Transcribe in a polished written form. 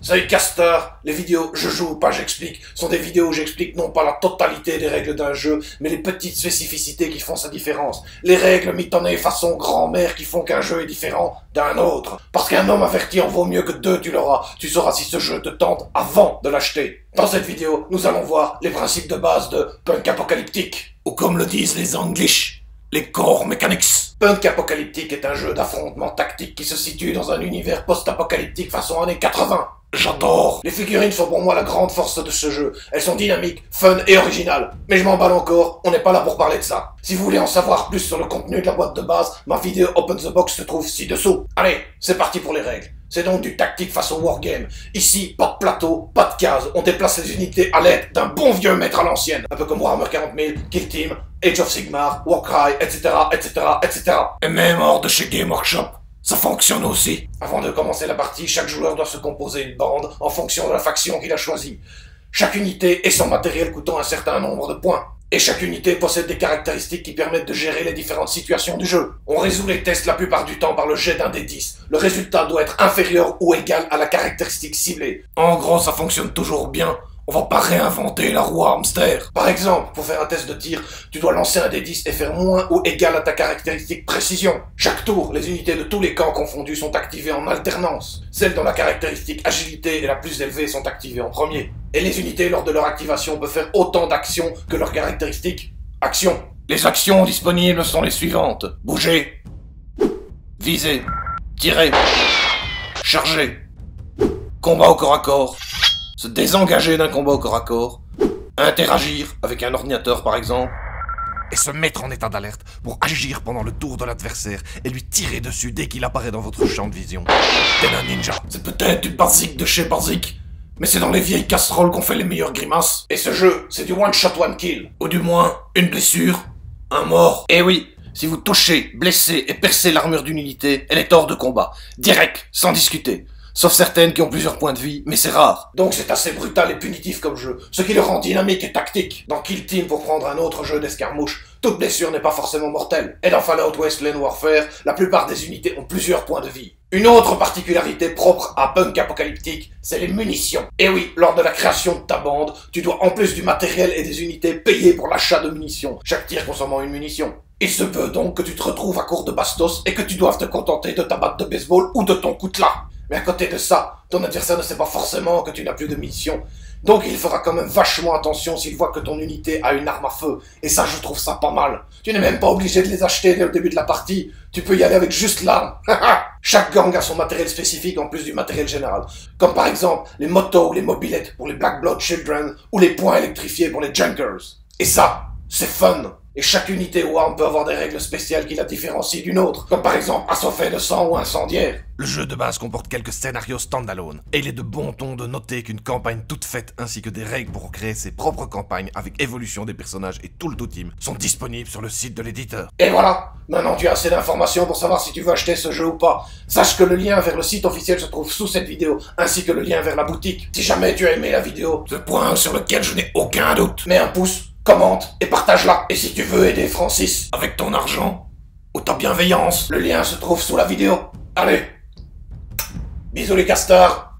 Salut Caster, les vidéos je joue ou pas j'explique sont des vidéos où j'explique non pas la totalité des règles d'un jeu, mais les petites spécificités qui font sa différence. Les règles mitonnées façon grand-mère qui font qu'un jeu est différent d'un autre. Parce qu'un homme averti en vaut mieux que deux, tu l'auras. Tu sauras si ce jeu te tente avant de l'acheter. Dans cette vidéo, nous allons voir les principes de base de Punk Apocalyptique. Ou comme le disent les English, les core mechanics. Punk Apocalyptique est un jeu d'affrontement tactique qui se situe dans un univers post-apocalyptique façon années 80. J'adore. Les figurines sont pour moi la grande force de ce jeu. Elles sont dynamiques, fun et originales. Mais je m'emballe encore, on n'est pas là pour parler de ça. Si vous voulez en savoir plus sur le contenu de la boîte de base, ma vidéo Open the Box se trouve ci-dessous. Allez, c'est parti pour les règles. C'est donc du tactique façon wargame. Ici, pas de plateau, pas de case. On déplace les unités à l'aide d'un bon vieux maître à l'ancienne. Un peu comme Warhammer 40 000, Kill Team, Age of Sigmar, Warcry, etc., etc., etc. Et même hors de chez Game Workshop. Ça fonctionne aussi. Avant de commencer la partie, chaque joueur doit se composer une bande en fonction de la faction qu'il a choisie. Chaque unité et son matériel coûtant un certain nombre de points. Et chaque unité possède des caractéristiques qui permettent de gérer les différentes situations du jeu. On résout les tests la plupart du temps par le jet d'un des 10. Le résultat doit être inférieur ou égal à la caractéristique ciblée. En gros, ça fonctionne toujours bien. On va pas réinventer la roue à hamster. Par exemple, pour faire un test de tir, tu dois lancer un des 10 et faire moins ou égal à ta caractéristique précision. Chaque tour, les unités de tous les camps confondus sont activées en alternance. Celles dont la caractéristique agilité est la plus élevée sont activées en premier. Et les unités, lors de leur activation, peuvent faire autant d'actions que leur caractéristique action. Les actions disponibles sont les suivantes. Bouger, viser, tirer, charger, combat au corps à corps, se désengager d'un combat au corps à corps, interagir avec un ordinateur par exemple, et se mettre en état d'alerte pour agir pendant le tour de l'adversaire et lui tirer dessus dès qu'il apparaît dans votre champ de vision. Tel un ninja. C'est peut-être du basique de chez basique, mais c'est dans les vieilles casseroles qu'on fait les meilleures grimaces. Et ce jeu, c'est du one shot one kill. Ou du moins, une blessure, un mort. Et oui, si vous touchez, blessez et percez l'armure d'une unité, elle est hors de combat. Direct, sans discuter. Sauf certaines qui ont plusieurs points de vie, mais c'est rare. Donc c'est assez brutal et punitif comme jeu, ce qui le rend dynamique et tactique. Dans Kill Team, pour prendre un autre jeu d'escarmouche, toute blessure n'est pas forcément mortelle. Et dans Fallout Wasteland Warfare, la plupart des unités ont plusieurs points de vie. Une autre particularité propre à Punk Apocalyptique, c'est les munitions. Et oui, lors de la création de ta bande, tu dois en plus du matériel et des unités payer pour l'achat de munitions, chaque tir consommant une munition. Il se peut donc que tu te retrouves à court de bastos et que tu doives te contenter de ta batte de baseball ou de ton coutelas. Mais à côté de ça, ton adversaire ne sait pas forcément que tu n'as plus de munitions. Donc il fera quand même vachement attention s'il voit que ton unité a une arme à feu. Et ça, je trouve ça pas mal. Tu n'es même pas obligé de les acheter dès le début de la partie. Tu peux y aller avec juste l'arme. Chaque gang a son matériel spécifique en plus du matériel général. Comme par exemple les motos ou les mobilettes pour les Black Blood Children ou les points électrifiés pour les Junkers. Et ça, c'est fun. Et chaque unité ou arme peut avoir des règles spéciales qui la différencient d'une autre, comme par exemple assoiffé de sang ou incendiaire. Le jeu de base comporte quelques scénarios standalone, et il est de bon ton de noter qu'une campagne toute faite ainsi que des règles pour créer ses propres campagnes avec évolution des personnages et tout le team sont disponibles sur le site de l'éditeur. Et voilà, maintenant tu as assez d'informations pour savoir si tu veux acheter ce jeu ou pas. Sache que le lien vers le site officiel se trouve sous cette vidéo, ainsi que le lien vers la boutique. Si jamais tu as aimé la vidéo, ce point sur lequel je n'ai aucun doute, mets un pouce, commente et partage-la. Et si tu veux aider Francis avec ton argent ou ta bienveillance, le lien se trouve sous la vidéo. Allez, bisous les castors.